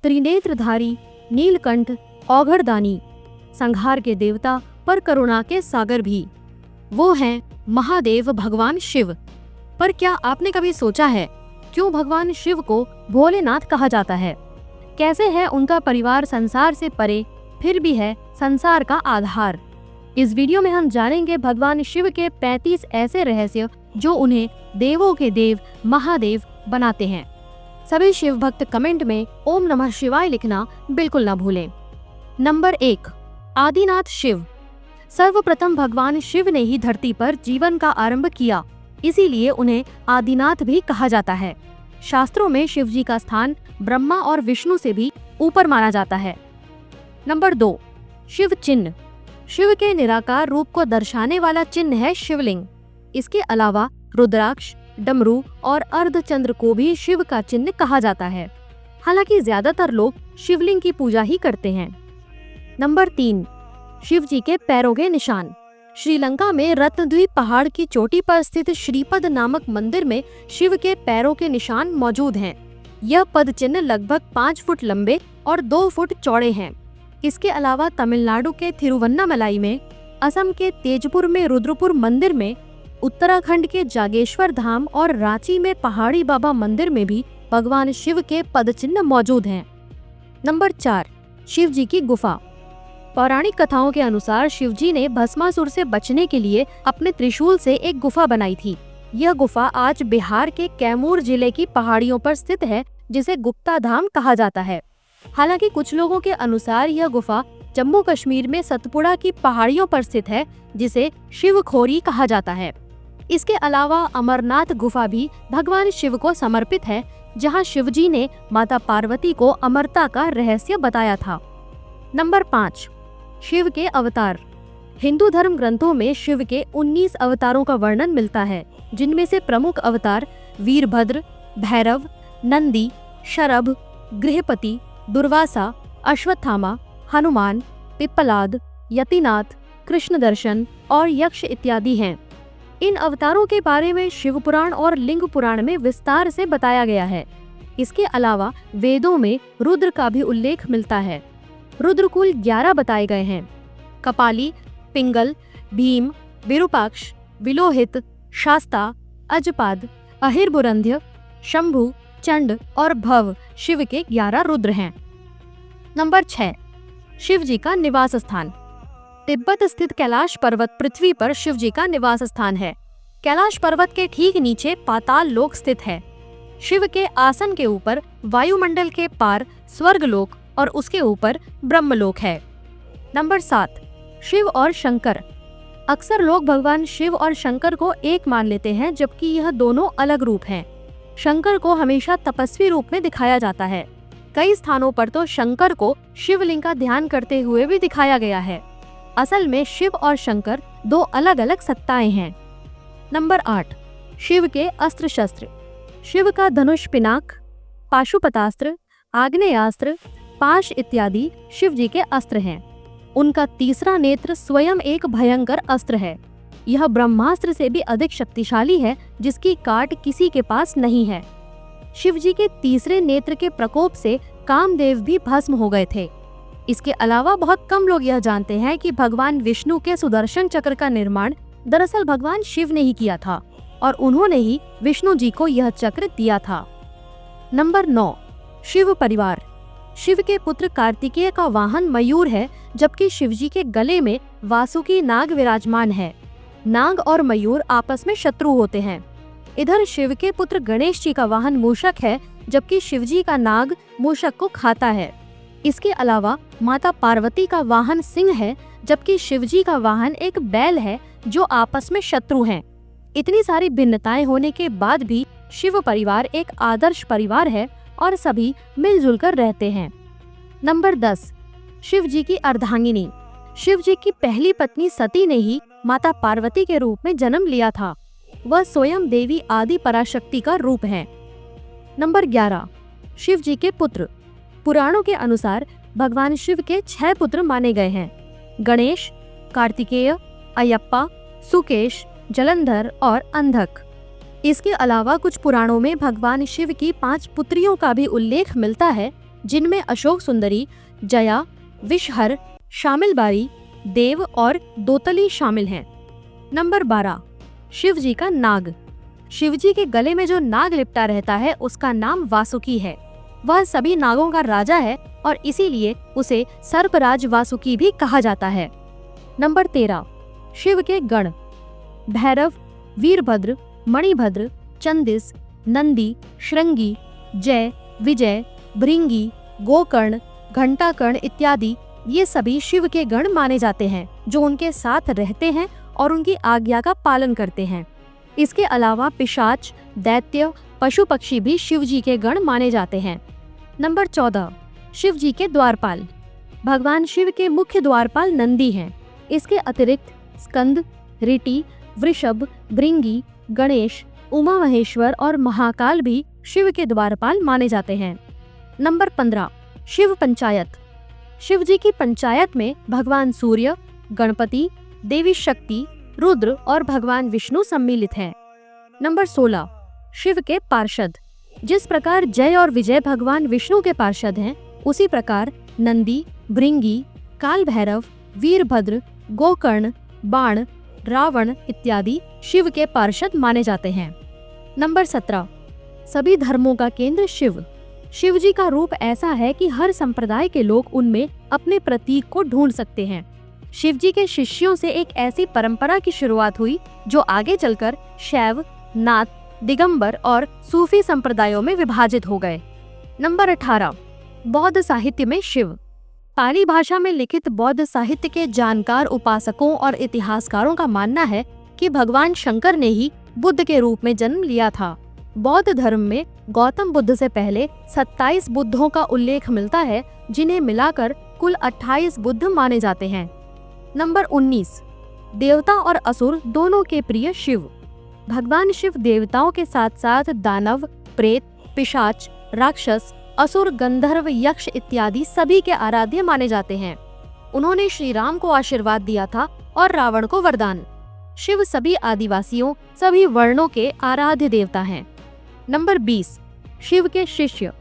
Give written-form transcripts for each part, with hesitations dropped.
त्रिनेत्रधारी, नीलकंठ, औघड़दानी, संहार के देवता पर करुणा के सागर भी। वो हैं महादेव भगवान शिव। पर क्या आपने कभी सोचा है क्यों भगवान शिव को भोलेनाथ कहा जाता है? कैसे है उनका परिवार संसार से परे फिर भी है संसार का आधार? इस वीडियो में हम जानेंगे भगवान शिव के 35 ऐसे रहस्य जो उन्हें देवों के देव महादेव बनाते हैं। सभी शिव भक्त कमेंट में ओम नमः शिवाय लिखना बिल्कुल न भूलें। नंबर 1, आदिनाथ शिव। सर्वप्रथम भगवान शिव ने ही धरती पर जीवन का आरंभ किया, इसीलिए उन्हें आदिनाथ भी कहा जाता है। शास्त्रों में शिव जी का स्थान ब्रह्मा और विष्णु से भी ऊपर माना जाता है। नंबर 2, शिव चिन्ह। शिव के निराकार रूप को दर्शाने वाला चिन्ह है शिवलिंग। इसके अलावा रुद्राक्ष, डमरू और अर्धचंद्र को भी शिव का चिन्ह कहा जाता है। हालांकि ज्यादातर लोग शिवलिंग की पूजा ही करते हैं। नंबर 3, शिव जी के पैरों के निशान। श्रीलंका में रत्नद्वीप पहाड़ की चोटी पर स्थित श्रीपद नामक मंदिर में शिव के पैरों के निशान मौजूद हैं। यह पद चिन्ह लगभग 5 फुट लंबे और 2 फुट चौड़े हैं। इसके अलावा तमिलनाडु के थिरुवन्नामलाई में, असम के तेजपुर में रुद्रपुर मंदिर में, उत्तराखंड के जागेश्वर धाम और रांची में पहाड़ी बाबा मंदिर में भी भगवान शिव के पद चिन्ह मौजूद हैं। नंबर 4, शिव जी की गुफा। पौराणिक कथाओं के अनुसार शिव जी ने भस्मासुर से बचने के लिए अपने त्रिशूल से एक गुफा बनाई थी। यह गुफा आज बिहार के कैमूर जिले की पहाड़ियों पर स्थित है, जिसे गुप्ता धाम कहा जाता है। हालांकि कुछ लोगों के अनुसार यह गुफा जम्मू कश्मीर में सतपुड़ा की पहाड़ियों पर स्थित है, जिसे शिवखोरी कहा जाता है। इसके अलावा अमरनाथ गुफा भी भगवान शिव को समर्पित है, जहां शिव जी ने माता पार्वती को अमरता का रहस्य बताया था। नंबर 5, शिव के अवतार। हिंदू धर्म ग्रंथों में शिव के 19 अवतारों का वर्णन मिलता है, जिनमें से प्रमुख अवतार वीरभद्र, भैरव, नंदी, शरभ, गृहपति, दुर्वासा, अश्वत्थामा, हनुमान, पिप्पलाद, यतिनाथ, कृष्ण दर्शन और यक्ष इत्यादि हैं। इन अवतारों के बारे में शिव पुराण और लिंग पुराण में विस्तार से बताया गया है। इसके अलावा वेदों में रुद्र का भी उल्लेख मिलता है। रुद्र कुल 11 बताए गए हैं। कपाली, पिंगल, भीम, विरूपाक्ष, विलोहित, शास्ता, अजपाद, अहिरबुरंध्य, शंभु, चंड और भव शिव के 11 रुद्र हैं। नंबर 6, शिव जी का निवास स्थान। तिब्बत स्थित कैलाश पर्वत पृथ्वी पर शिव जी का निवास स्थान है। कैलाश पर्वत के ठीक नीचे पाताल लोक स्थित है। शिव के आसन के ऊपर वायुमंडल के पार स्वर्गलोक और उसके ऊपर ब्रह्मलोक है। नंबर 7, शिव और शंकर। अक्सर लोग भगवान शिव और शंकर को एक मान लेते हैं, जबकि यह दोनों अलग रूप हैं। शंकर को हमेशा तपस्वी रूप में दिखाया जाता है। कई स्थानों पर तो शंकर को शिवलिंग का ध्यान करते हुए भी दिखाया गया है। असल में शिव और शंकर 2 अलग अलग सत्ताएं हैं। नंबर 8, शिव के अस्त्र शस्त्र। शिव का धनुष, पिनाक, पाशुपतास्त्र, आग्नेयास्त्र, पाश इत्यादि शिव जी के अस्त्र हैं। उनका तीसरा नेत्र स्वयं एक भयंकर अस्त्र है। यह ब्रह्मास्त्र से भी अधिक शक्तिशाली है, जिसकी काट किसी के पास नहीं है। शिव जी के तीसरे नेत्र के प्रकोप से कामदेव भी भस्म हो गए थे। इसके अलावा बहुत कम लोग यह जानते हैं कि भगवान विष्णु के सुदर्शन चक्र का निर्माण दरअसल भगवान शिव ने ही किया था और उन्होंने ही विष्णु जी को यह चक्र दिया था। नंबर 9, शिव परिवार। शिव के पुत्र कार्तिकेय का वाहन मयूर है, जबकि शिव जी के गले में वासुकी नाग विराजमान है। नाग और मयूर आपस में शत्रु होते हैं। इधर शिव के पुत्र गणेश जी का वाहन मूषक है, जबकि शिव जी का नाग मूषक को खाता है। इसके अलावा माता पार्वती का वाहन सिंह है, जबकि शिव जी का वाहन एक बैल है, जो आपस में शत्रु हैं। इतनी सारी भिन्नताएं होने के बाद भी शिव परिवार एक आदर्श परिवार है और सभी मिलजुल कर रहते हैं। नंबर 10, शिव जी की अर्धांगिनी। शिव जी की पहली पत्नी सती ने ही माता पार्वती के रूप में जन्म लिया था। वह स्वयं देवी आदि पराशक्ति का रूप है। नंबर 11, शिव जी के पुत्र। पुराणों के अनुसार भगवान शिव के 6 पुत्र माने गए हैं: गणेश, कार्तिकेय, अयप्पा, सुकेश, जलंधर और अंधक। इसके अलावा कुछ पुराणों में भगवान शिव की 5 पुत्रियों का भी उल्लेख मिलता है, जिनमें अशोक सुंदरी, जया, विषहर, शामिल बारी, देव और दोतली शामिल हैं। नंबर 12, शिव जी का नाग। शिव जी के गले में जो नाग लिपटा रहता है उसका नाम वासुकी है। वह सभी नागों का राजा है और इसीलिए उसे सर्पराज वासुकी भी कहा जाता है। नंबर 13, शिव के गण। भैरव, वीरभद्र, मणिभद्र, चंदिस, नंदी, श्रृंगी, जय, विजय, भृंगी, गोकर्ण, घंटाकर्ण इत्यादि ये सभी शिव के गण माने जाते हैं जो उनके साथ रहते हैं और उनकी आज्ञा का पालन करते हैं। इसके अलावा पिशाच, दैत्य, पशु पक्षी भी शिव जी के गण माने जाते हैं। नंबर 14, शिव जी के द्वारपाल। भगवान शिव के मुख्य द्वारपाल नंदी हैं। इसके अतिरिक्त स्कंद, ऋटि, वृषभ, भृंगी, गणेश, उमा महेश्वर और महाकाल भी शिव के द्वारपाल माने जाते हैं। नंबर 15, शिव पंचायत। शिव जी की पंचायत में भगवान सूर्य, गणपति, देवी शक्ति, रुद्र और भगवान विष्णु सम्मिलित हैं। नंबर 16, शिव के पार्षद। जिस प्रकार जय और विजय भगवान विष्णु के पार्षद हैं, उसी प्रकार नंदी, भृंगी, काल भैरव, वीरभद्र, गोकर्ण, बाण, रावण इत्यादि शिव के पार्षद माने जाते हैं। नंबर 17, सभी धर्मों का केंद्र शिव। शिव जी का रूप ऐसा है कि हर संप्रदाय के लोग उनमें अपने प्रतीक को ढूंढ सकते हैं। शिव जी के शिष्यों से एक ऐसी परंपरा की शुरुआत हुई जो आगे चलकर शैव, नाथ, दिगंबर और सूफी संप्रदायों में विभाजित हो गए। नंबर 18, बौद्ध साहित्य में शिव। पाली भाषा में लिखित बौद्ध साहित्य के जानकार उपासकों और इतिहासकारों का मानना है कि भगवान शंकर ने ही बुद्ध के रूप में जन्म लिया था। बौद्ध धर्म में गौतम बुद्ध से पहले 27 बुद्धों का उल्लेख मिलता है, जिन्हें मिलाकर कुल 28 बुद्ध माने जाते हैं। नंबर 19, देवता और असुर दोनों के प्रिय शिव। भगवान शिव देवताओं के साथ साथ दानव, प्रेत, पिशाच, राक्षस, असुर, गंधर्व, यक्ष इत्यादि सभी के आराध्य माने जाते हैं। उन्होंने श्री राम को आशीर्वाद दिया था और रावण को वरदान। शिव सभी आदिवासियों, सभी वर्णों के आराध्य देवता हैं। नंबर 20, शिव के शिष्य।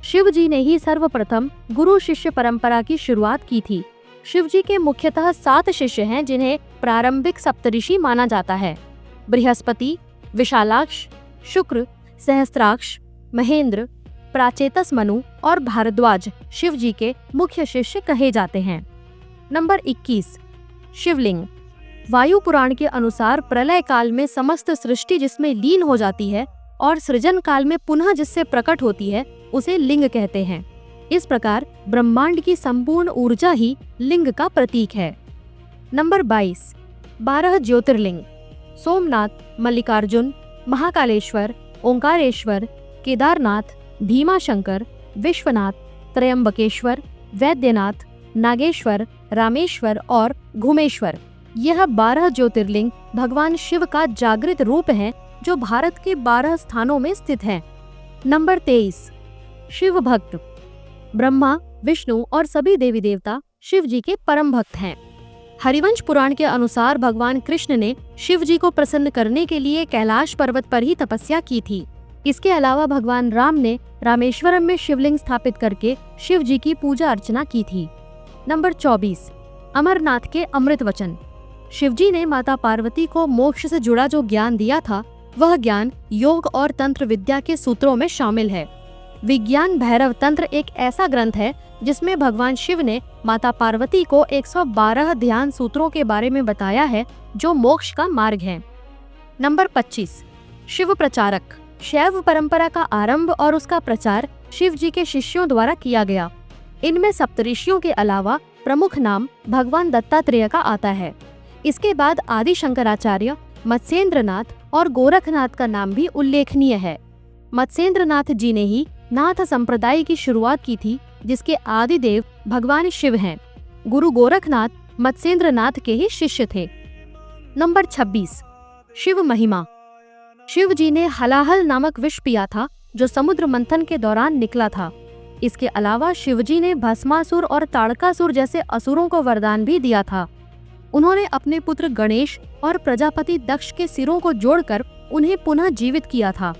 शिव जी ने ही सर्वप्रथम गुरु शिष्य परंपरा की शुरुआत की थी। शिव जी के मुख्यतः 7 शिष्य हैं जिन्हें प्रारंभिक सप्तऋषि माना जाता है। बृहस्पति, विशालाक्ष, शुक्र, सहस्त्राक्ष, महेंद्र, प्राचेतस मनु और भारद्वाज शिव जी के मुख्य शिष्य कहे जाते हैं। नंबर 21, शिवलिंग। वायु पुराण के अनुसार प्रलय काल में समस्त सृष्टि जिसमें लीन हो जाती है और सृजन काल में पुनः जिससे प्रकट होती है उसे लिंग कहते हैं। इस प्रकार ब्रह्मांड की संपूर्ण ऊर्जा ही लिंग का प्रतीक है। नंबर 22, 12 ज्योतिर्लिंग। सोमनाथ, मल्लिकार्जुन, महाकालेश्वर, ओंकारेश्वर, केदारनाथ, भीमाशंकर, विश्वनाथ, त्रयंबकेश्वर, वैद्यनाथ, नागेश्वर, रामेश्वर और घुमेश्वर, यह 12 ज्योतिर्लिंग भगवान शिव का जागृत रूप हैं जो भारत के 12 स्थानों में स्थित हैं। नंबर 23, शिव भक्त। ब्रह्मा, विष्णु और सभी देवी देवता शिव जी के परम भक्त हैं। हरिवंश पुराण के अनुसार भगवान कृष्ण ने शिव जी को प्रसन्न करने के लिए कैलाश पर्वत पर ही तपस्या की थी। इसके अलावा भगवान राम ने रामेश्वरम में शिवलिंग स्थापित करके शिव जी की पूजा अर्चना की थी। नंबर 24, अमरनाथ के अमृत वचन। शिव जी ने माता पार्वती को मोक्ष से जुड़ा जो ज्ञान दिया था, वह ज्ञान योग और तंत्र विद्या के सूत्रों में शामिल है। विज्ञान भैरव तंत्र एक ऐसा ग्रंथ है जिसमें भगवान शिव ने माता पार्वती को 112 ध्यान सूत्रों के बारे में बताया है जो मोक्ष का मार्ग है। नंबर 25, शिव प्रचारक। शैव परंपरा का आरंभ और उसका प्रचार शिव जी के शिष्यों द्वारा किया गया। इनमें सप्तऋषियों के अलावा प्रमुख नाम भगवान दत्तात्रेय का आता है। इसके बाद आदि शंकराचार्य, मत्स्येंद्रनाथ और गोरखनाथ का नाम भी उल्लेखनीय है। मत्स्येंद्रनाथ जी ने ही नाथ संप्रदाय की शुरुआत की थी, जिसके आदि देव भगवान शिव हैं। गुरु गोरखनाथ मत्स्येंद्रनाथ के ही शिष्य थे। नंबर 26, शिव महिमा। शिव जी ने हलाहल नामक विष पिया था जो समुद्र मंथन के दौरान निकला था। इसके अलावा शिव जी ने भस्मासुर और ताड़कासुर जैसे असुरों को वरदान भी दिया था। उन्होंने अपने पुत्र गणेश और प्रजापति दक्ष के सिरों को जोड़कर उन्हें पुनः जीवित किया था।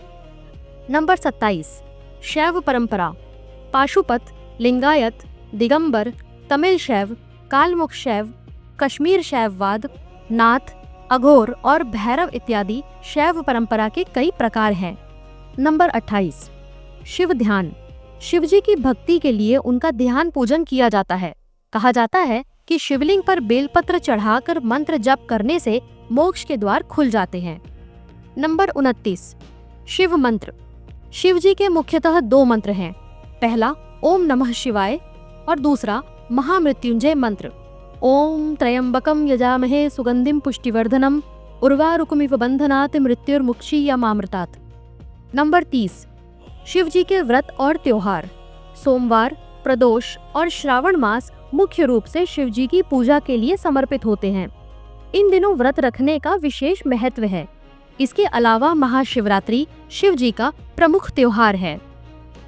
नंबर 27, शैव परंपरा। पाशुपत, लिंगायत, दिगंबर, तमिल शैव, कालमुख शैव, कश्मीर शैववाद, नाथ, अघोर और भैरव इत्यादि शैव परंपरा के कई प्रकार हैं। नंबर 28, शिव ध्यान। शिवजी की भक्ति के लिए उनका ध्यान पूजन किया जाता है। कहा जाता है कि शिवलिंग पर बेलपत्र चढ़ाकर मंत्र जप करने से मोक्ष के द्वार खुल जाते हैं। नंबर 29, शिव मंत्र। शिवजी के मुख्यतः 2 मंत्र हैं। पहला ओम नमः शिवाय और दूसरा महामृत्युंजय मंत्र। ओम त्र्यंबकम यजामहे सुगंधिम पुष्टिवर्धनम उर्वारुकमिव बंधनात् मृत्युर्मुक्षीयमामृतात्। नंबर 30, शिवजी के व्रत और त्योहार। सोमवार, प्रदोष और श्रावण मास मुख्य रूप से शिवजी की पूजा के लिए समर्पित होते हैं। इन दिनों व्रत रखने का विशेष महत्व है। इसके अलावा महाशिवरात्रि शिवजी का प्रमुख त्योहार है।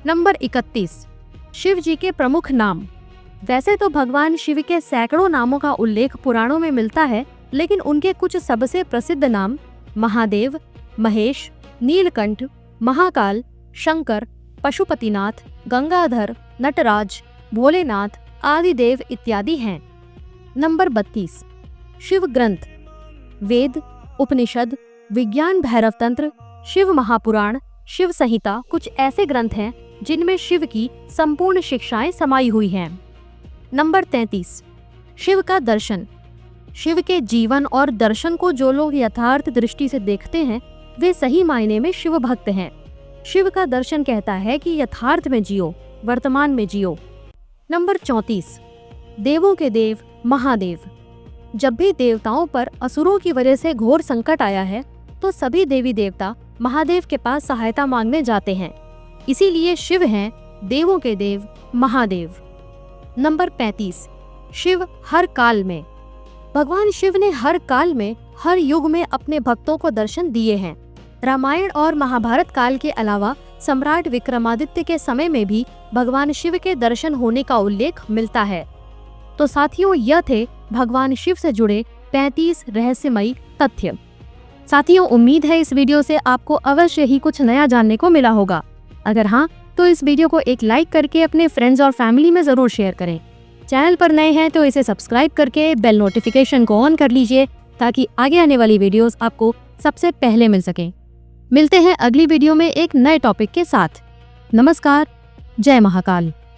नंबर 31, शिवजी के प्रमुख नाम। वैसे तो भगवान शिव के सैकड़ों नामों का उल्लेख पुराणों में मिलता है, लेकिन उनके कुछ सबसे प्रसिद्ध नाम महादेव, महेश, नीलकंठ, महाकाल, शंकर, पशुपतिनाथ, गंगाधर, नटराज, भोलेनाथ, आदिदेव इत्यादि हैं। नंबर 32, शिव ग्रंथ। वेद, उपनिषद, विज्ञान भैरव तंत्र, शिव महापुराण, शिव संहिता कुछ ऐसे ग्रंथ हैं जिनमें शिव की संपूर्ण शिक्षाएं समाई हुई हैं। नंबर 33, शिव का दर्शन। शिव के जीवन और दर्शन को जो लोग यथार्थ दृष्टि से देखते हैं वे सही मायने में शिव भक्त हैं। शिव का दर्शन कहता है कि यथार्थ में जियो, वर्तमान में जियो। नंबर 34, देवों के देव महादेव। जब भी देवताओं पर असुरों की वजह से घोर संकट आया है तो सभी देवी देवता महादेव के पास सहायता मांगने जाते हैं। इसीलिए शिव हैं देवों के देव महादेव। नंबर 35, शिव हर काल में। भगवान शिव ने हर काल में, हर युग में अपने भक्तों को दर्शन दिए हैं। रामायण और महाभारत काल के अलावा सम्राट विक्रमादित्य के समय में भी भगवान शिव के दर्शन होने का उल्लेख मिलता है। तो साथियों, यह थे भगवान शिव से जुड़े 35 रहस्यमयी तथ्य। साथियों, उम्मीद है इस वीडियो से आपको अवश्य ही कुछ नया जानने को मिला होगा। अगर हाँ, तो इस वीडियो को एक लाइक करके अपने फ्रेंड्स और फैमिली में जरूर शेयर करें। चैनल पर नए हैं तो इसे सब्सक्राइब करके बेल नोटिफिकेशन को ऑन कर लीजिए ताकि आगे आने वाली वीडियोस आपको सबसे पहले मिल सकें। मिलते हैं अगली वीडियो में एक नए टॉपिक के साथ। नमस्कार, जय महाकाल।